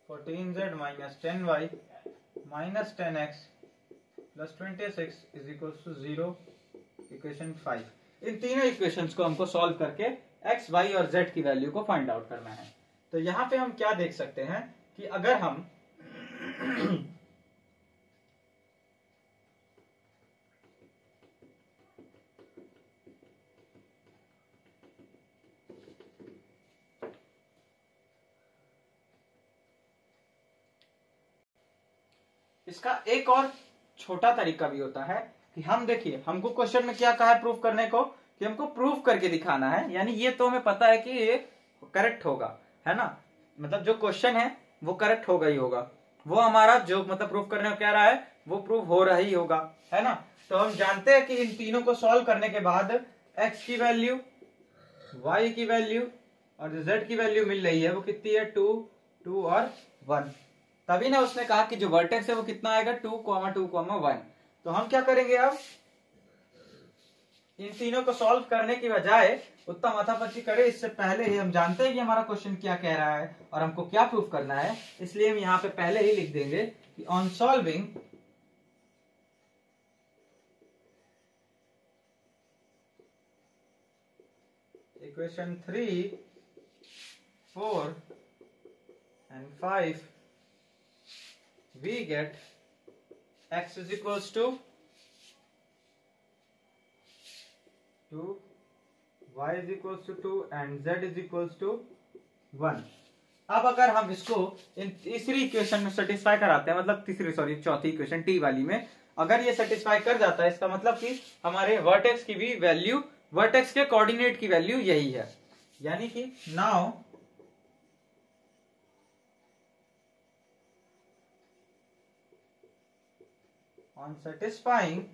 14z minus 10y minus 10x plus 26 is equals to 0, equation 5। इन तीनों इक्वेशंस को हमको सॉल्व करके x, y और z की वैल्यू को find out करना है। तो यहाँ पे हम क्या देख सकते हैं कि अगर हम इसका एक और छोटा तरीका भी होता है कि हम देखिए हमको क्वेश्चन में क्या कहा है प्रूफ करने को कि हमको प्रूफ करके दिखाना है, यानी ये तो हमें पता है कि ये करेक्ट होगा, है ना, मतलब जो क्वेश्चन है वो करेक्ट होगा ही होगा, वो हमारा जो मतलब प्रूफ करने को क्या रहा है वो प्रूफ हो रहा ही होगा, है ना। तो हम जानते हैं कि इन तीनों को सॉल्व करने के बाद x की वैल्यू, y की वैल्यू और जो z की वैल्यू मिल रही है वो कितनी है 2, 2 और 1। तभी ना उसने कहा कि जो वर्टेक्स है वो कितना आएगा 2, 2, 1। तो हम क्या करेंगे अब इन तीनों को सॉल्व करने की बजाय उतना माथापच्ची करे, इससे पहले ही हम जानते हैं कि हमारा क्वेश्चन क्या कह रहा है और हमको क्या प्रूफ करना है, इसलिए हम यहाँ पे पहले ही लिख देंगे कि on solving equation 3, 4 and 5 we get x is equals to 2, y is equals to 2 and z is equals to 1। अब अगर हम इसको इन तीसरी इक्वेशन में सेटिस्फाई कराते हैं, मतलब चौथी इक्वेशन टी वाली में अगर ये सेटिस्फाई कर जाता है, इसका मतलब कि हमारे वर्टेक्स की भी वैल्यू, वर्टेक्स के कोऑर्डिनेट की वैल्यू यही है, यानी कि now on satisfying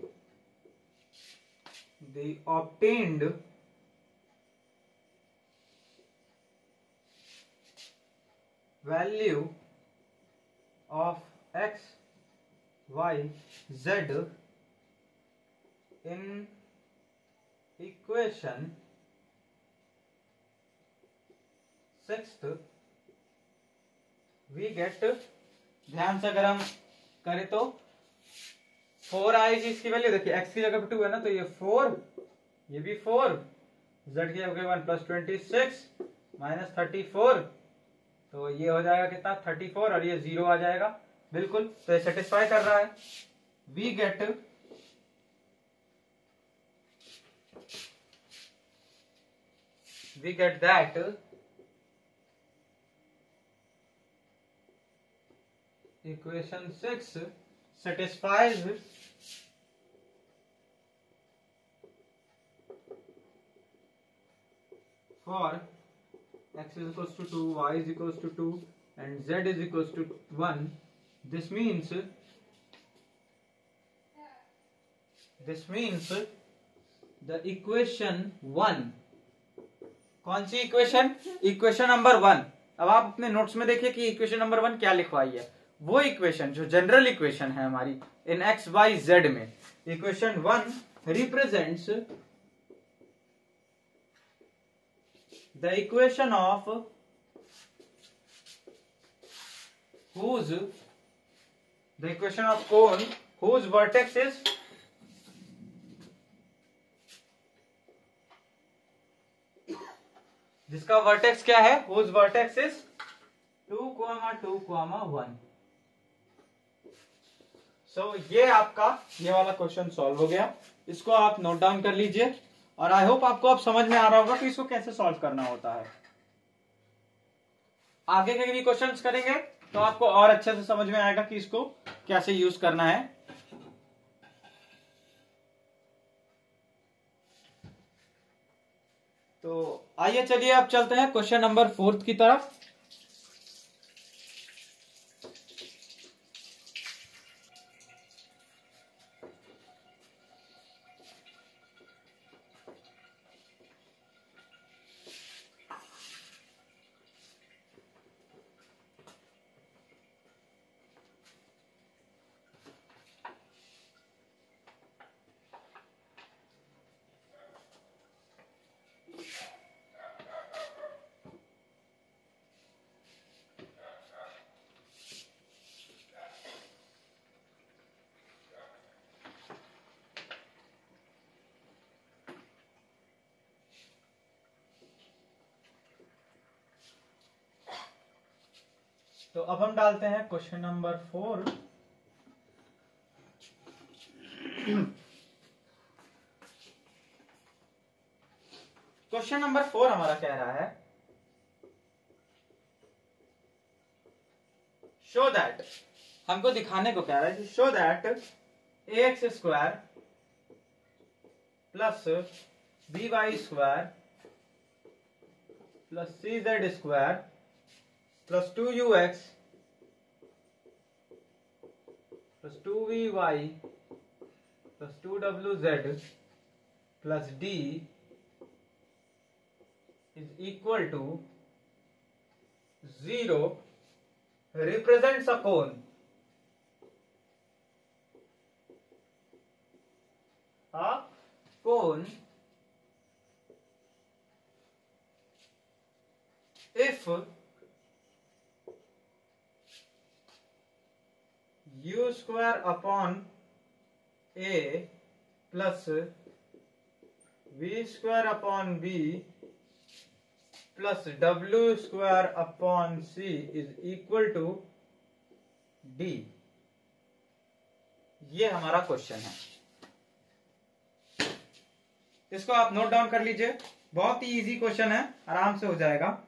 the obtained value of x, y, z in equation 6th we get, ध्यान से अगर हम करें तो 4 आएगी इसकी वैल्यू, देखिए x की जगह पे 2 है ना, तो ये 4, ये भी 4, z की जगह 1 प्लस 26 माइनस 34, तो ये हो जाएगा कितना 34 और ये 0 आ जाएगा, बिल्कुल। तो ये सेटिस्फाई कर रहा है। We get that equation 6 satisfies for x is equals to 2, y is equals to 2 and z is equals to 1, this means the equation 1, कौन सी इक्वेशन? Equation number 1। अब आप अपने नोट्स में देखिए कि इक्वेशन नंबर 1 क्या लिखवाई है। वो इक्वेशन जो जनरल इक्वेशन है हमारी इन एक्स वाई जेड में, equation 1 represents the equation of cone whose vertex is जिसका वर्टेक्स क्या है? whose vertex is 2, 2, 1। सो ये आपका ये वाला क्वेश्चन सॉल्व हो गया। इसको आप नोट डाउन कर लीजिए और आई होप आपको अब समझ में आ रहा होगा कि इसको कैसे सॉल्व करना होता है। आगे के भी क्वेश्चंस करेंगे तो आपको और अच्छे से समझ में आएगा कि इसको कैसे यूज करना है। तो आइए चलिए अब चलते हैं क्वेश्चन नंबर 4 की तरफ। तो अब हम डालते हैं क्वेश्चन नंबर 4। क्वेश्चन नंबर 4 हमारा कह रहा है शो दैट, हमको दिखाने को कह रहा है show that ax square plus by square plus cz square plus 2ux plus 2vy plus 2wz plus d is equal to 0 represents a cone if u square upon a plus v square upon b plus w square upon c is equal to d। ये हमारा question है। इसको आप note down कर लीजिए, बहुत ही easy question है, आराम से हो जाएगा।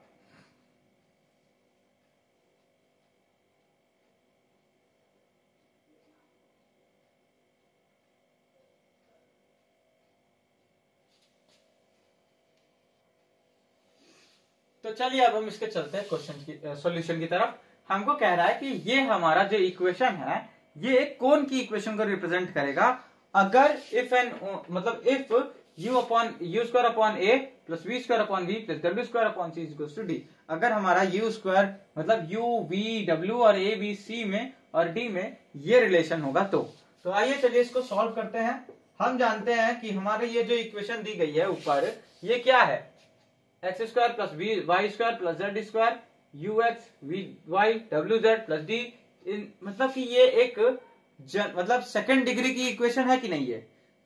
तो चलिए अब हम इसके चलते हैं क्वेश्चन की सॉल्यूशन की तरफ। हमको कह रहा है कि ये हमारा जो इक्वेशन है ये कोन की इक्वेशन को रिप्रेजेंट करेगा अगर if u square upon a plus v square upon v plus w square upon c equals to d। अगर हमारा u स्क्वायर मतलब u v w और a b c में और d में ये रिलेशन होगा तो आइए चलिए इसको सॉल्व करते हैं। हम जानते हैं कि हमारे ये जो इक्वेशन दी गई है ऊपर ये क्या है, x square plus y square plus z square u x v y डब्ल्यू जेड प्लस डी। मतलब कि ये एक मतलब सेकंड डिग्री की इक्वेशन है कि नहीं? है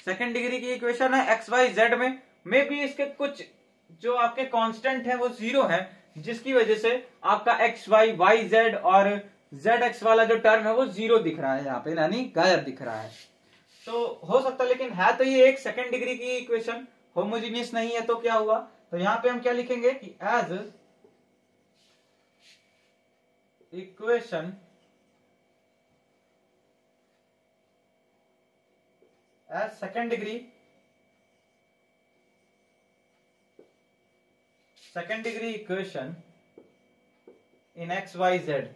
सेकंड डिग्री की इक्वेशन है एक्स वाई जेड में। मे बी इसके कुछ जो आपके कांस्टेंट है वो 0 है, जिसकी वजह से आपका एक्स वाई वाई जेड और जेड एक्स वाला जो टर्म है वो 0 दिख रहा है यहाँ पे, यानी गायब दिख रहा है। तो हो सकता है, लेकिन है तो ये एक सेकंड डिग्री की इक्वेशन, होमोजीनियस नहीं है। तो क्या हुआ, तो यहां पे हम क्या लिखेंगे कि as equation as second degree equation in XYZ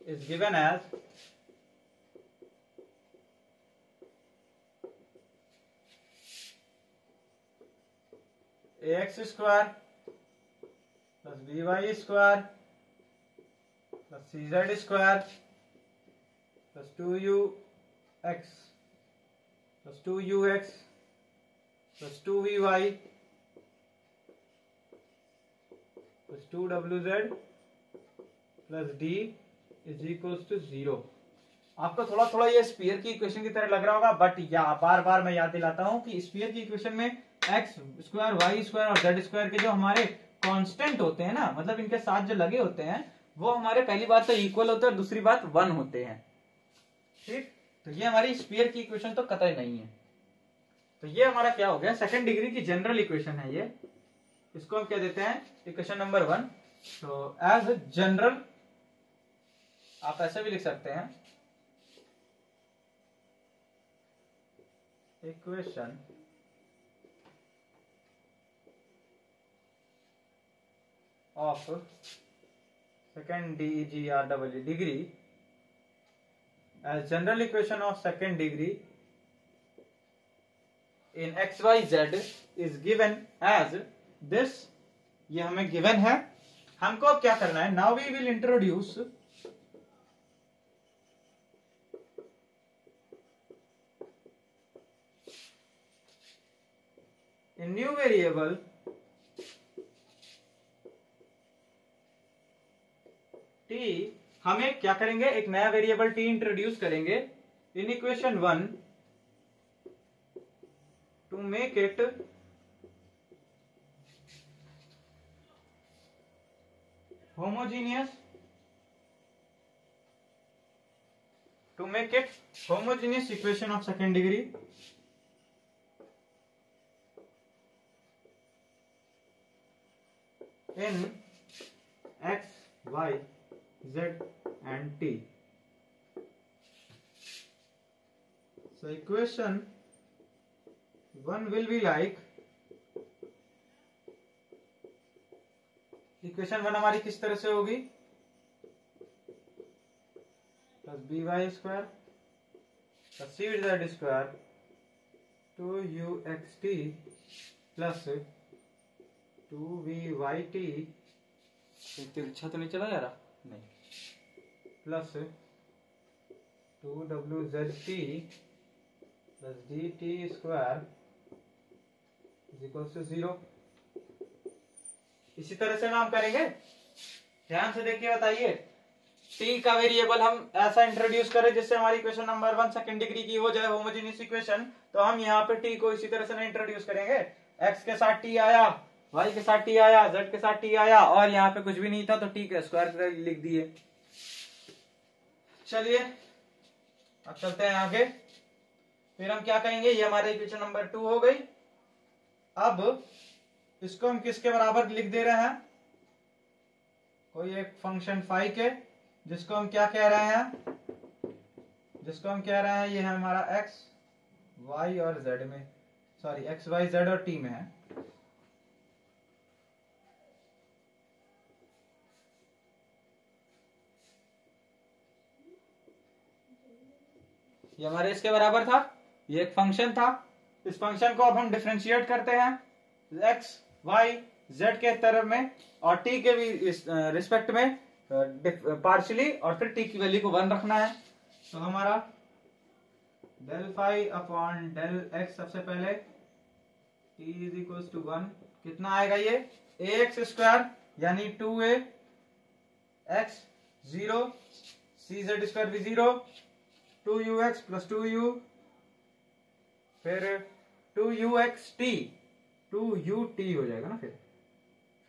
is given as ax square plus by square plus cz square plus 2ux plus 2ux plus 2vy plus 2wz plus d is equals to 0। आपको थोड़ा थोड़ा ये sphere की equation की तरह लग रहा होगा, बट बार बार मैं याद दिलाता हूं कि स्फीयर की इक्वेशन में एक्स स्क्वायर वाई स्क्वायर और जेड स्क्वायर के जो हमारे कांस्टेंट होते हैं ना, मतलब इनके साथ जो लगे होते हैं वो हमारे पहली बात तो इक्वल होते हैं और दूसरी बात 1 होते हैं। ठीक, तो ये हमारी स्फीयर की इक्वेशन तो कतई नहीं है। तो ये हमारा क्या हो गया, सेकंड डिग्री की जनरल इक्वेशन है ये। इसको हम क्या देते हैं, इक्वेशन नंबर 1। तो एज जनरल आप ऐसे भी लिख सकते हैं, equation of second degree as general equation of second degree in XYZ is given as this। ये हमें given है, हमको अब क्या करना है, now we will introduce a new variable t। हमें क्या करेंगे, एक नया वेरिएबल t इंट्रोड्यूस करेंगे in equation 1 to make it homogeneous, to make it homogeneous equation of second degree in x y z and t। So equation 1 will be like, equation 1 हमारी किस तरह से होगी, plus b y square plus c z square 2uxt plus 2vyt। अच्छा तो नहीं चला जा रहा, नहीं, plus 2wzt plus dt square is equal to 0। इसी तरह से हम करेंगे, ध्यान से देखिए, बताइए t का वेरिएबल हम ऐसा इंट्रोड्यूस करें जिससे हमारी इक्वेशन नंबर 1 सेकंड डिग्री की हो जाए होमोजेनियस इक्वेशन। तो हम यहाँ पे t को इसी तरह से नहीं इंट्रोड्यूस करेंगे, x के साथ t आया, y के साथ t आया, z के साथ t आया और यहाँ पे कुछ भी नहीं था तो t के स्क्वायर लिख दिए। चलिए अब चलते हैं आगे, फिर हम क्या कहेंगे, ये हमारे इक्वेशन नंबर 2 हो गई। अब इसको हम किसके बराबर लिख दे रहे हैं, कोई एक फंक्शन फाई के, जिसको हम क्या कह रहे हैं, जिसको हम कह रहे हैं ये है हमारा x y और z में, सॉरी x y z और t में है। ये हमारे इसके बराबर था, ये एक फंक्शन था। इस फंक्शन को अब हम डिफरेंशिएट करते हैं x y z के तरफ में और t के भी रिस्पेक्ट में पार्शियली, और फिर t की वैल्यू को 1 रखना है। तो हमारा del phi upon del x सबसे पहले t इज इक्वल टू 1, कितना आएगा ये ax स्क्वायर यानी 2a x 0 cz स्क्वायर भी 0 2ux प्लस 2u फिर 2uxt 2ut हो जाएगा ना,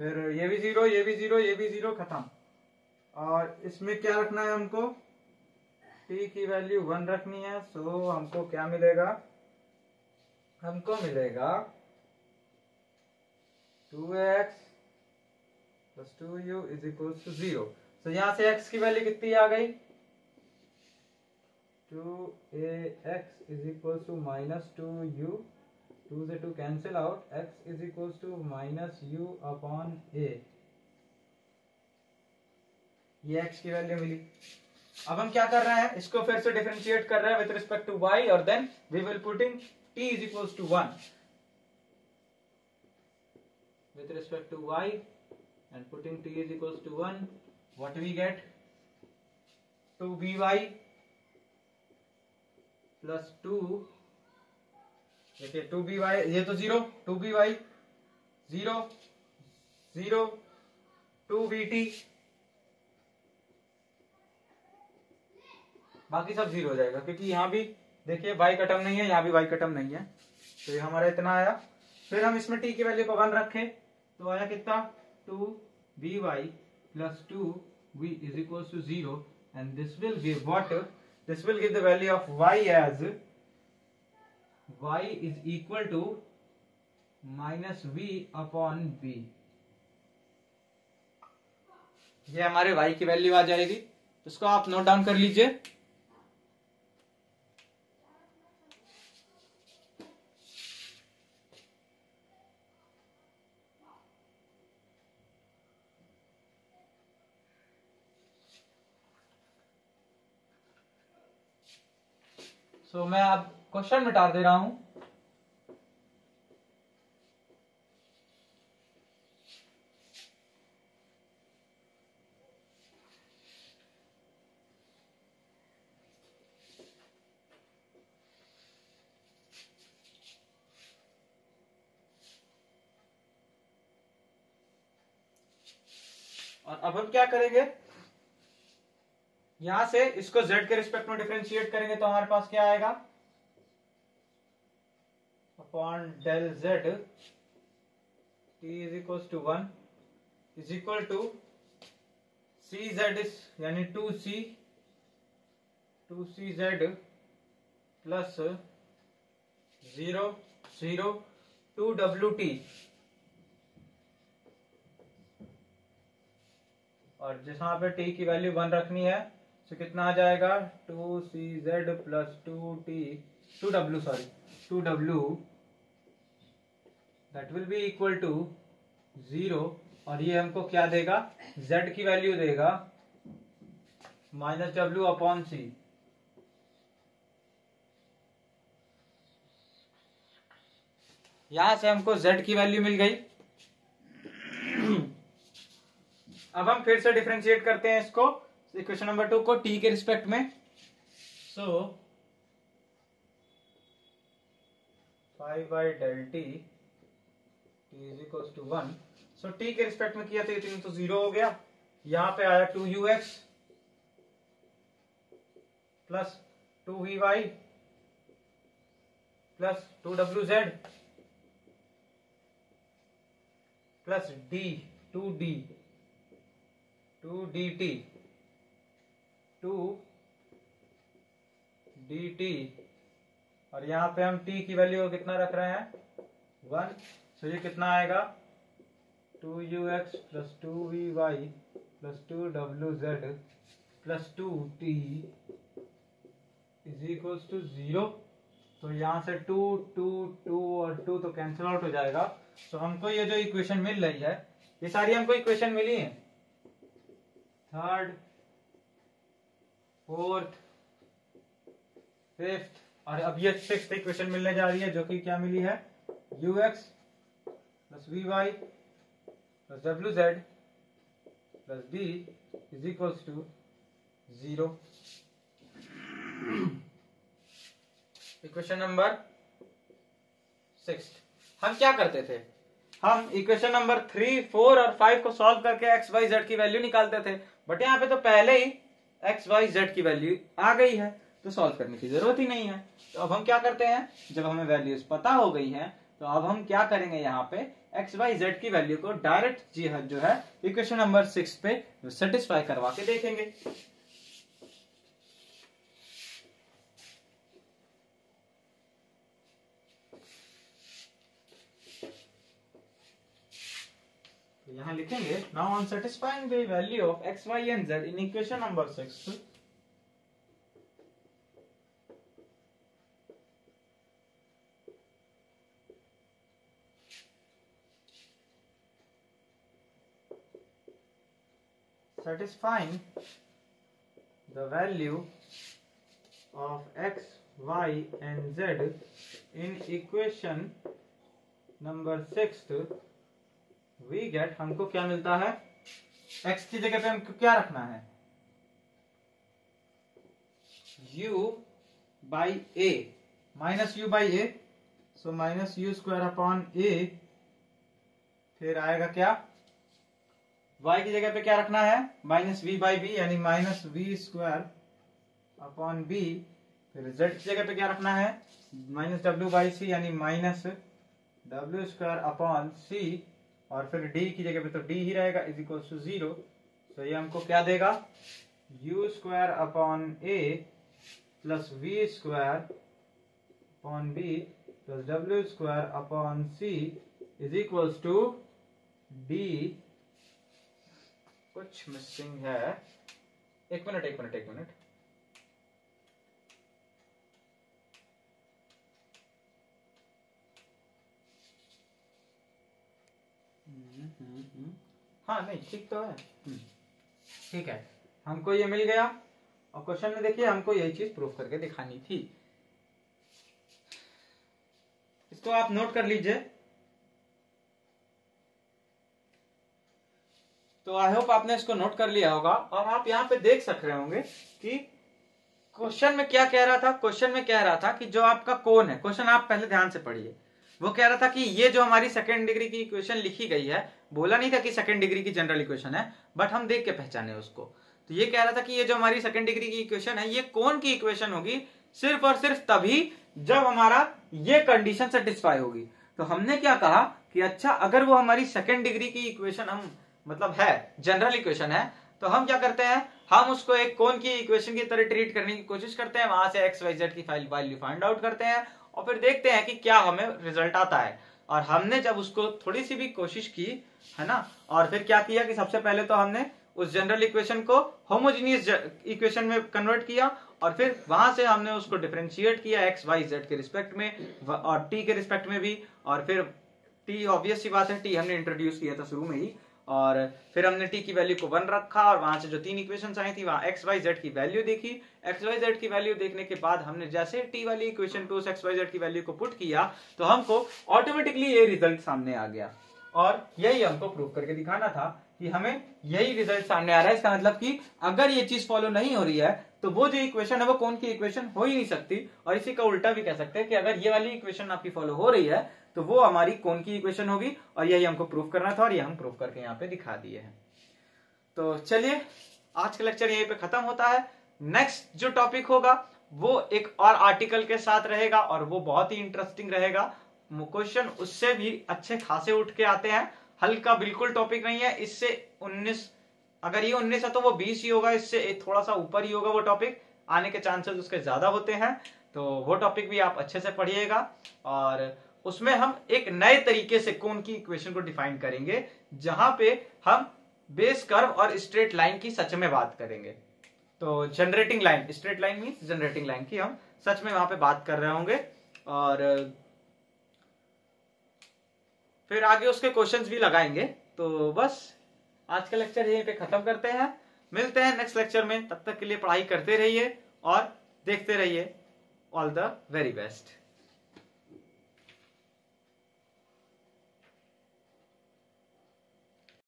फिर ये भी 0 ये भी 0 ये भी 0 खत्म। और इसमें क्या रखना है हमको, t की वैल्यू 1 रखनी है। सो हमको क्या मिलेगा, हमको मिलेगा 2x plus 2u is equal to 0। तो यहां से x की वैल्यू कितनी आ गई, 2ax is equal to -2u 2 से 2 cancel out, x is equals to minus u upon a, ये x की वैल्यू मिली। अब हम क्या कर रहे हैं, इसको फिर से डिफरेंशिएट कर रहे हैं विद रिस्पेक्ट टू y, और then we will putting t is equals to 1 with respect to y and putting t is equals to 1, what we get, 2by plus 2, देखिए 2by, ये तो 0, 2by 0 0 2bt, बाकी सब 0 हो जाएगा क्योंकि यहाँ भी देखिए y का टर्म नहीं है, यहाँ भी y का टर्म नहीं है, तो ये हमारा इतना आया। फिर हम इसमें t की वैल्यू को 1 रखें तो आया कितना, 2by plus 2v is equals to 0, and this will give what, this will give the value of y as y is equal to minus v upon b, ये हमारे y की वैल्यू आ जाएगी। इसको आप नोट डाउन कर लीजिए। तो मैं अब क्वेश्चन मिटा दे रहा हूं। और अब हम क्या करेंगे, यहां से इसको z के रिस्पेक्ट में डिफरेंशिएट करेंगे तो हमारे पास क्या आएगा, upon del z t is equal to 1 is equal to c z यानी 2c z प्लस 0 0 2wt, और जहां पे t की वैल्यू 1 रखनी है तो कितना आ जाएगा, 2cz plus 2w that will be equal to 0, और ये हमको क्या देगा, z की वैल्यू देगा माइनस w अपॉन सी। यहां से हमको z की वैल्यू मिल गई। अब हम फिर से डिफरेंशिएट करते हैं इसको, इक्वेशन नंबर 2 को t के रिस्पेक्ट में। So 5 by del t is equal to 1। So t के रिस्पेक्ट में किया तो 0 हो गया। यहां पे आया 2ux plus 2vy plus 2wz plus d 2d 2dt 2dt, और यहां पे हम t की वैल्यू कितना रख रहे हैं, 1। तो ये कितना आएगा, 2ux plus 2vy plus 2wz plus 2t is equal to 0। तो यहां से 2 2 2 और 2 तो कैंसिल आउट हो जाएगा। तो हमको ये जो इक्वेशन मिल रही है, ये सारी हमको इक्वेशन मिली है, 3rd 4th 5th, और अब ये 6th इक्वेशन मिलने जा रही है, जो कि क्या मिली है, ux plus vy plus wz plus d is equals to 0। Equation number 6। हम क्या करते थे, हम इक्वेशन नंबर 3, 4 और 5 को सॉल्व करके x y z की वैल्यू निकालते थे, बट यहाँ पे तो पहले ही x y z की वैल्यू आ गई है, तो सॉल्व करने की जरूरत ही नहीं है। तो अब हम क्या करते हैं, जब हमें वैल्यूज पता हो गई हैं, तो अब हम क्या करेंगे, यहाँ पे x y z की वैल्यू को डायरेक्ट जो है इक्वेशन नंबर 6 पे सेटिस्फाई करवा के देखेंगे। यहां लिखेंगे, now on satisfying the value of x y and z in equation number 6, satisfying the value of x, y and z in equation number 6 we get, हमको क्या मिलता है, x की जगह पे हमको क्या रखना है, u by a minus u by a, so minus u square upon a, फिर आएगा क्या, y की जगह पे क्या रखना है, माइनस v बाई b यानी minus v square upon b, फिर z की जगह पे क्या रखना है, माइनस w बाई c यानी minus w square upon c, और फिर d की जगह पे तो d ही रहेगा इज इक्वल टू 0, तो ये हमको क्या देगा, u square upon a plus v square upon b plus w square upon c is equal to d, कुछ मिसिंग है, एक मिनट, हाँ नहीं ठीक तो है, ठीक है, हमको ये मिल गया, और क्वेश्चन में देखिए हमको यही चीज प्रूफ करके दिखानी थी, इसको आप नोट कर लीजिए। तो आई होप आपने इसको नोट कर लिया होगा, और आप यहाँ पे देख सक रहे होंगे कि क्वेश्चन में क्या कह रहा था, क्वेश्चन में कह रहा था कि जो आपका कोण है, क्वेश्चन आप पहले ध्यान से पढ़िए, वो कह रहा था कि ये जो हमारी सेकंड डिग्री की इक्वेशन लिखी गई है, बोला नहीं था कि सेकंड डिग्री की जनरल इक्वेशन है, बट हम देख के पहचाने उसको, तो ये कह रहा था कि ये जो हमारी सेकंड डिग्री की इक्वेशन है ये कोण की इक्वेशन होगी सिर्फ और सिर्फ तभी जब हमारा ये कंडीशन सेटिस्फाई होगी। तो हमने क्या कहा कि अच्छा अगर वो हमारी सेकंड डिग्री की इक्वेशन हम मतलब है, जनरल इक्वेशन है, तो हम क्या करते हैं, हम उसको एक कोण की इक्वेशन की तरह ट्रीट करने की कोशिश करते हैं, वहां से एक्स वाई जेड की वैल्यू फाइंड आउट करते हैं और फिर देखते हैं कि क्या हमें रिजल्ट आता है। और हमने जब उसको थोड़ी सी भी कोशिश की है ना, और फिर क्या किया कि सबसे पहले तो हमने उस जनरल इक्वेशन को होमोजेनियस इक्वेशन में कन्वर्ट किया, और फिर वहां से हमने उसको डिफरेंशिएट किया एक्स वाई जेड के रिस्पेक्ट में और टी के रिस्पेक्ट में भी, और फिर टी ऑब्वियस सी बात है, टी हमने इंट्रोड्यूस किया था शुरू में ही, और फिर हमने टी की वैल्यू को 1 रखा, और वहां से जो 3 इक्वेशंस आई थी वहां एक्स वाई जेड की वैल्यू देखी, एक्स वाई जेड की वैल्यू देखने के बाद हमने जैसे टी वाली इक्वेशन पे उस एक्स वाई जेड की वैल्यू को पुट किया तो हमको ऑटोमेटिकली ये रिजल्ट सामने आ गया, और यही हमको प्रूव करके दिखाना था कि हमें यही रिजल्ट सामने आ रहा है। इसका मतलब कि अगर ये चीज फॉलो नहीं हो रही है तो वो जो इक्वेशन है वो कोण की इक्वेशन हो ही नहीं सकती, और इसी का उल्टा भी कह सकते हैं कि अगर ये वाली इक्वेशन आपकी फॉलो हो रही है तो वो हमारी कोण की इक्वेशन होगी, और यही हमको प्रूव करना था, और ये हम प्रूव करके यहाँ पे दिखा दिए हैं। तो चलिए आज का लेक्चर यहीं पे खत्म होता है। नेक्स्ट जो टॉपिक होगा वो एक और आर्टिकल के साथ रहेगा, और वो बहुत ही इंटरेस्टिंग रहेगा, क्वेश्चन उससे भी अच्छे खासे उठ के आते हैं, हल्का बिल्कुल टॉपिक नहीं है, इससे 19, अगर ये 19 है तो वो 20 ही होगा, इससे थोड़ा सा ऊपर ही होगा, वो टॉपिक आने के चांसेस उसके ज्यादा होते हैं, तो वो टॉपिक भी आप अच्छे से पढ़िएगा, और उसमें हम एक नए तरीके से कोण की इक्वेशन को डिफाइन करेंगे, जहां पे हम बेस कर्व और स्ट्रेट लाइन की सच में बात करेंगे। तो generating line, straight line means generating line की हम सच में वहां पे बात कर रहे होंगे, और फिर आगे उसके क्वेश्चंस भी लगाएंगे। तो बस आज का लेक्चर यहीं पे खत्म करते हैं, मिलते हैं नेक्स्ट लेक्चर में, तब तक के लिए पढ़ाई करते रहिए और देखते रहिए। All the very best.